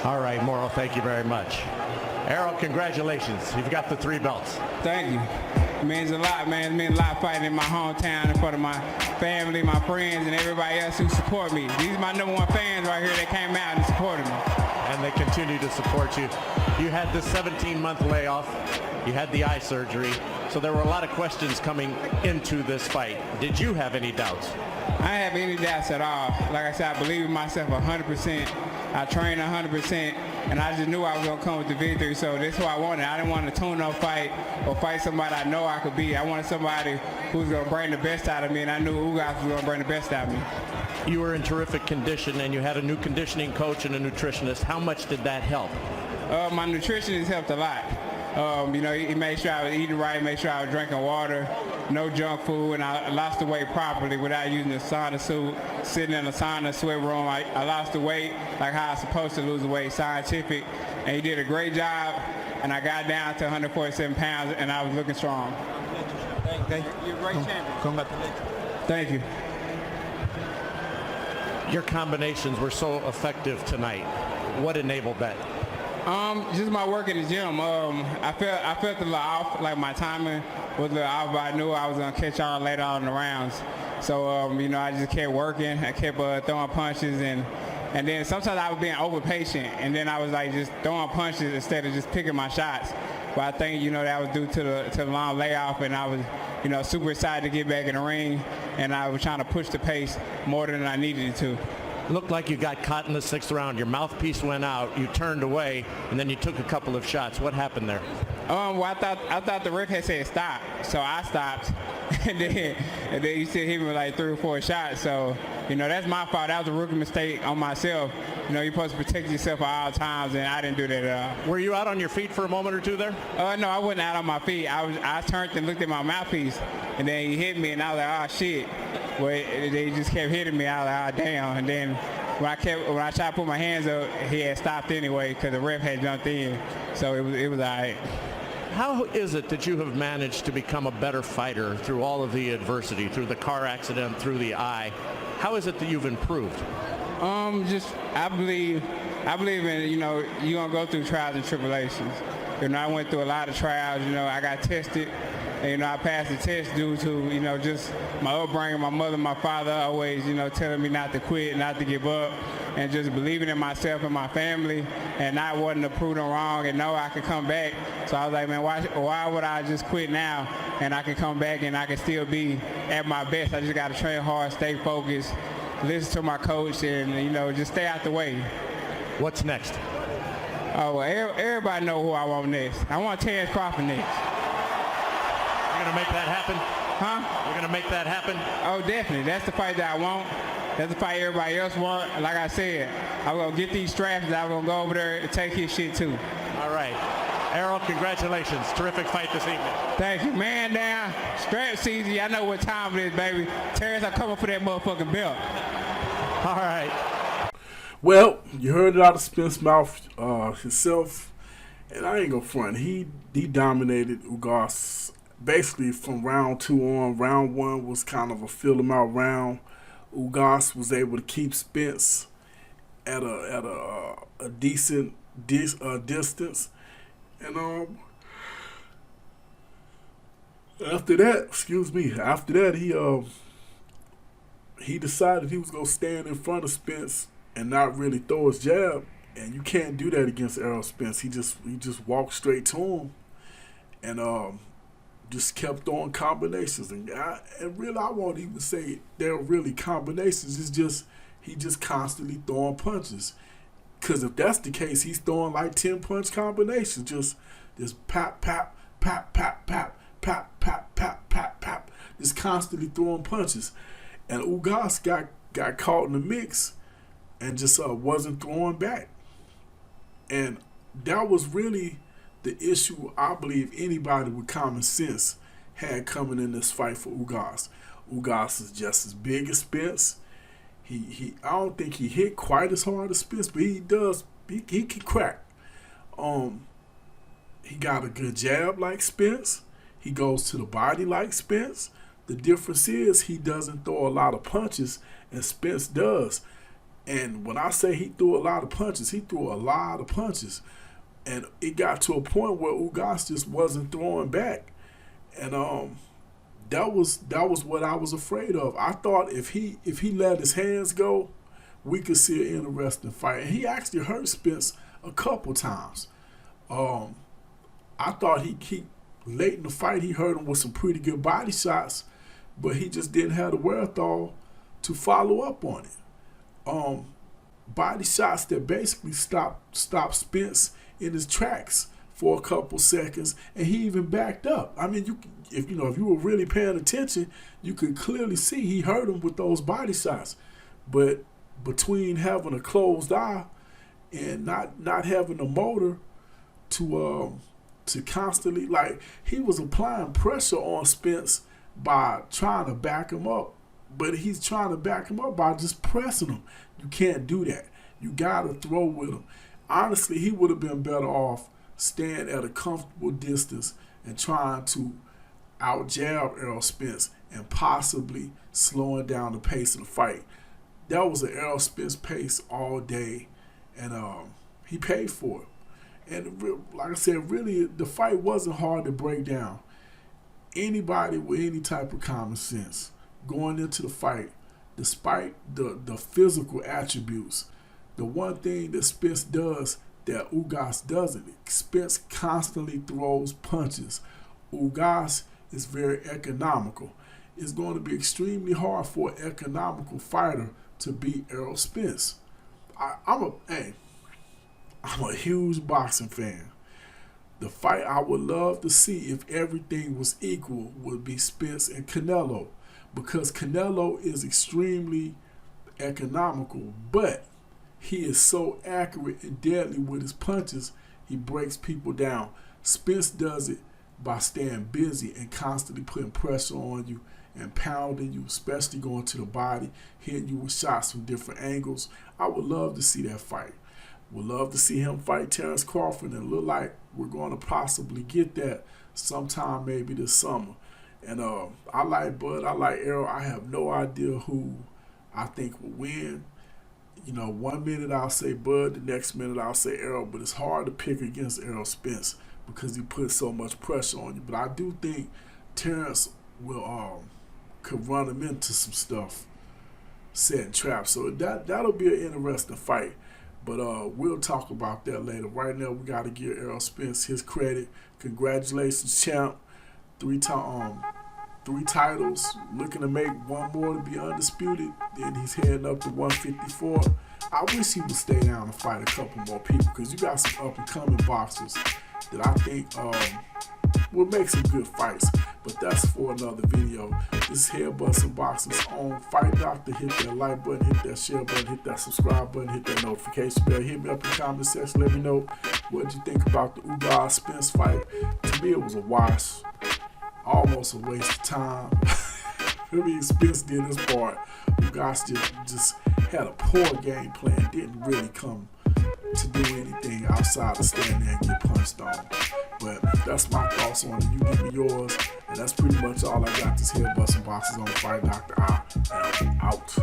All right, Morrow, thank you very much. Errol, congratulations. You've got the 3 belts. Thank you. It means a lot, man. It means a lot fighting in my hometown in front of my family, my friends, and everybody else who support me. These are my #1 fans right here that came out and supported me. And they continue to support you. You had the 17-month layoff. You had the eye surgery. So there were a lot of questions coming into this fight. Did you have any doubts? I didn't have any doubts at all. Like I said, I believe in myself 100%. I trained 100%, and I just knew I was going to come with the victory, so that's what I wanted. I didn't want a tune-up fight or fight somebody I know I could beat. I wanted somebody who was going to bring the best out of me, and I knew Ugas was going to bring the best out of me. You were in terrific condition, and you had a new conditioning coach and a nutritionist. How much did that help? My nutritionist helped a lot. He made sure I was eating right, made sure I was drinking water, no junk food, and I lost the weight properly without using the sauna suit, sitting in a sauna sweat room. I lost the weight like how I was supposed to lose the weight, scientific, and he did a great job, and I got down to 147 pounds, and I was looking strong. Thank you. You're a great champion. Congratulations. Thank you. Your combinations were so effective tonight. What enabled that? Just my work in the gym. I felt a little off, like my timing was a little off, but I knew I was gonna catch on later on in the rounds. So I just kept working. I kept throwing punches, and then sometimes I was being over patient, and then I was like just throwing punches instead of just picking my shots. But I think that was due to the long layoff, and I was super excited to get back in the ring, and I was trying to push the pace more than I needed it to. Looked like you got caught in the 6th round. Your mouthpiece went out. You turned away, and then you took a couple of shots. What happened there? Well, I thought the ref had said stop, so I stopped, and then he still hit me with like 3 or 4 shots. So that's my fault. That was a rookie mistake on myself. You're supposed to protect yourself at all times, and I didn't do that at all. Were you out on your feet for a moment or two there? No, I wasn't out on my feet. I turned and looked at my mouthpiece, and then he hit me, and I was like, oh shit. Well, they just kept hitting me. I was like, oh damn. And then when I tried to put my hands up, he had stopped anyway because the ref had jumped in. So it was all right. How is it that you have managed to become a better fighter through all of the adversity, through the car accident, through the eye? How is it that you've improved? I believe in, you're going to go through trials and tribulations. I went through a lot of trials. I got tested. And, I passed the test due to, just my upbringing. My mother, my father always, telling me not to quit, not to give up, and just believing in myself and my family, and not wanting to prove them wrong and know I could come back. So I was like, man, why would I just quit now and I can come back and I can still be at my best? I just got to train hard, stay focused, listen to my coach, and, just stay out the way. What's next? Oh, well, everybody know who I want next. I want Terrence Crawford next. You're going to make that happen? Huh? You're going to make that happen? Oh, definitely. That's the fight that I want. That's the fight everybody else want. Like I said, I'm going to get these straps, and I'm going to go over there and take his shit, too. All right. Errol, congratulations. Terrific fight this evening. Thank you. Man down. Strap season. I know what time it is, baby. Terrence, I'm coming for that motherfucking belt. All right. Well, you heard it out of Spence's mouth himself, and I ain't gonna front. He dominated Ugas basically from round 2 on. Round 1 was kind of a fill him out round. Ugas was able to keep Spence at a decent distance, and after that, he decided he was gonna stand in front of Spence and not really throw his jab, and you can't do that against Errol Spence. He just walked straight to him, and just kept throwing combinations. And really, I won't even say they're really combinations. It's just he just constantly throwing punches. Because if that's the case, he's throwing like 10-punch combinations, just pap, pap, pap, pap, pap, pap, pap, pap, pap, pap, just constantly throwing punches. And Ugas got caught in the mix and just wasn't throwing back. And that was really the issue I believe anybody with common sense had coming in this fight for Ugas. Ugas is just as big as Spence. I don't think he hit quite as hard as Spence, but he does. He can crack. He got a good jab like Spence. He goes to the body like Spence. The difference is he doesn't throw a lot of punches, and Spence does. And when I say he threw a lot of punches, he threw a lot of punches. And it got to a point where Ugas just wasn't throwing back. And that was what I was afraid of. I thought if he let his hands go, we could see an interesting fight. And he actually hurt Spence a couple times. I thought he late in the fight he hurt him with some pretty good body shots, but he just didn't have the wherewithal to follow up on it. Body shots that basically stopped Spence in his tracks for a couple seconds, and he even backed up. I mean, if you were really paying attention, you could clearly see he hurt him with those body shots. But between having a closed eye and not having a motor to constantly, like, he was applying pressure on Spence by trying to back him up, but he's trying to back him up by just pressing him. You can't do that. You gotta throw with him. Honestly, he would have been better off staying at a comfortable distance and trying to out-jab Errol Spence and possibly slowing down the pace of the fight. That was an Errol Spence pace all day, and he paid for it. And like I said, really, the fight wasn't hard to break down. Anybody with any type of common sense going into the fight, despite the physical attributes, the one thing that Spence does that Ugas doesn't, Spence constantly throws punches. Ugas is very economical. It's going to be extremely hard for an economical fighter to beat Errol Spence. I'm a huge boxing fan. The fight I would love to see if everything was equal would be Spence and Canelo, because Canelo is extremely economical, but he is so accurate and deadly with his punches, he breaks people down. Spence does it by staying busy and constantly putting pressure on you and pounding you, especially going to the body, hitting you with shots from different angles. I would love to see that fight. Would love to see him fight Terrence Crawford, and look like we're going to possibly get that sometime maybe this summer. And I like Bud, I like Errol. I have no idea who I think will win. You know, 1 minute I'll say Bud, the next minute I'll say Errol, but it's hard to pick against Errol Spence because he puts so much pressure on you. But I do think Terrence will could run him into some stuff, setting traps. So that'll be an interesting fight. But we'll talk about that later. Right now, we got to give Errol Spence his credit. Congratulations, champ. Three titles. Looking to make one more to be undisputed. Then he's heading up to 154. I wish he would stay down and fight a couple more people, because you got some up-and-coming boxers that I think will make some good fights. But that's for another video. This is Head Busting Boxing's own Fight Doctor. Hit that like button, hit that share button, hit that subscribe button, hit that notification bell. Hit me up in the comment section. Let me know what you think about the Ugas Spence fight. To me, it was a wash. Almost a waste of time. I mean, Spence did his part. Ugas just had a poor game plan. Didn't really come to do anything outside of stand there and get punched on. But that's my thoughts on it. You give me yours. And that's pretty much all I got. This Head Busting Boxing on Fight Doctor. I am out.